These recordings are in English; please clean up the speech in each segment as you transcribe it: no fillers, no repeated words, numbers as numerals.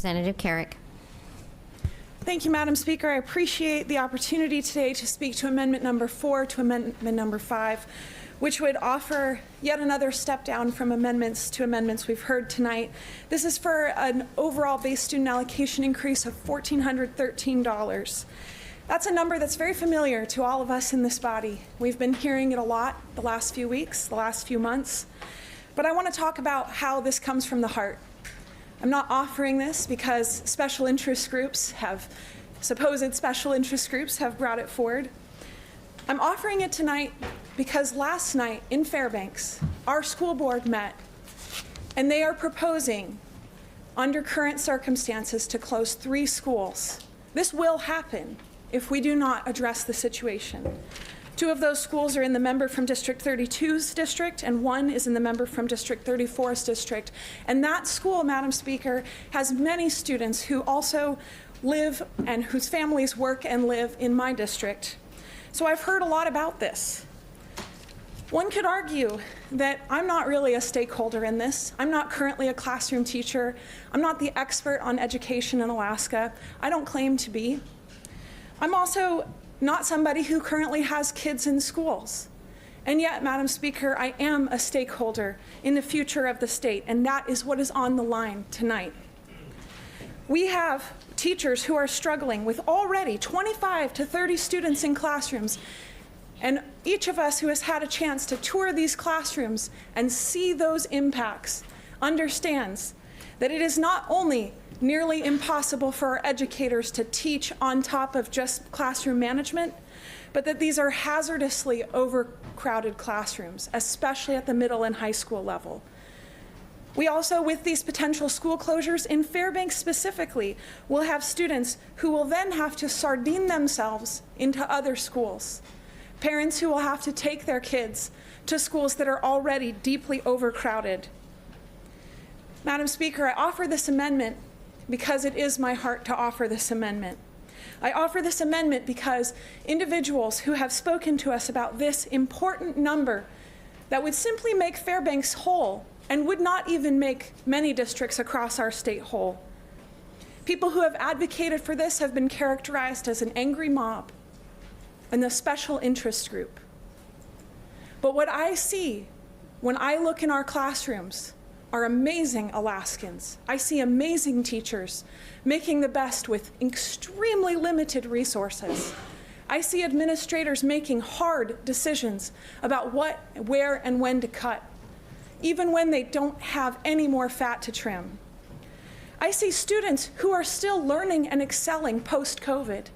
Representative Carrick. Thank you, Madam Speaker. I appreciate the opportunity today to speak to Amendment number 4 to Amendment number 5, which would offer yet another step down from amendments to amendments we've heard tonight. This is for an overall base student allocation increase of $1,413. That's a number that's very familiar to all of us in this body. We've been hearing it a lot the last few weeks, the last few months. But I want to talk about how this comes from the heart. I'm not offering this because special interest groups have, supposed special interest groups have brought it forward. I'm offering it tonight because last night in Fairbanks, our school board met and they are proposing, under current circumstances, to close 3 schools. This will happen if we do not address the situation. 2 of those schools are in the member from District 32's district, and 1 is in the member from District 34's district. And that school, Madam Speaker, has many students who also live and whose families work and live in my district. So I've heard a lot about this. One could argue that I'm not really a stakeholder in this. I'm not currently a classroom teacher. I'm not the expert on education in Alaska. I don't claim to be. I'm also not somebody who currently has kids in schools. And yet, Madam Speaker, I am a stakeholder in the future of the state, and that is what is on the line tonight. We have teachers who are struggling with already 25 to 30 students in classrooms, and each of us who has had a chance to tour these classrooms and see those impacts understands that it is not only nearly impossible for our educators to teach on top of just classroom management, but that these are hazardously overcrowded classrooms, especially at the middle and high school level. We also, with these potential school closures in Fairbanks specifically, will have students who will then have to sardine themselves into other schools. Parents who will have to take their kids to schools that are already deeply overcrowded. Madam Speaker, I offer this amendment because it is my heart to offer this amendment. I offer this amendment because individuals who have spoken to us about this important number that would simply make Fairbanks whole and would not even make many districts across our state whole. People who have advocated for this have been characterized as an angry mob and a special interest group. But what I see when I look in our classrooms are amazing Alaskans. I see amazing teachers making the best with extremely limited resources. I see administrators making hard decisions about what, where, and when to cut, even when they don't have any more fat to trim. I see students who are still learning and excelling post-COVID,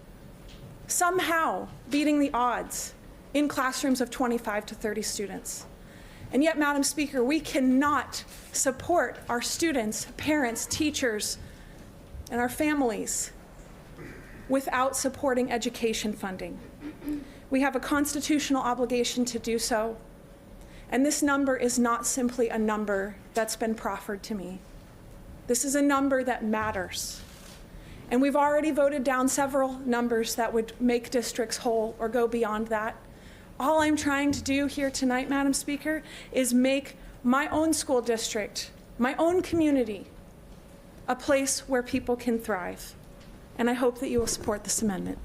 somehow beating the odds in classrooms of 25 to 30 students. And yet, Madam Speaker, we cannot support our students, parents, teachers, and our families without supporting education funding. We have a constitutional obligation to do so, and this number is not simply a number that's been proffered to me. This is a number that matters. And we've already voted down several numbers that would make districts whole or go beyond that. All I'm trying to do here tonight, Madam Speaker, is make my own school district, my own community, a place where people can thrive. And I hope that you will support this amendment.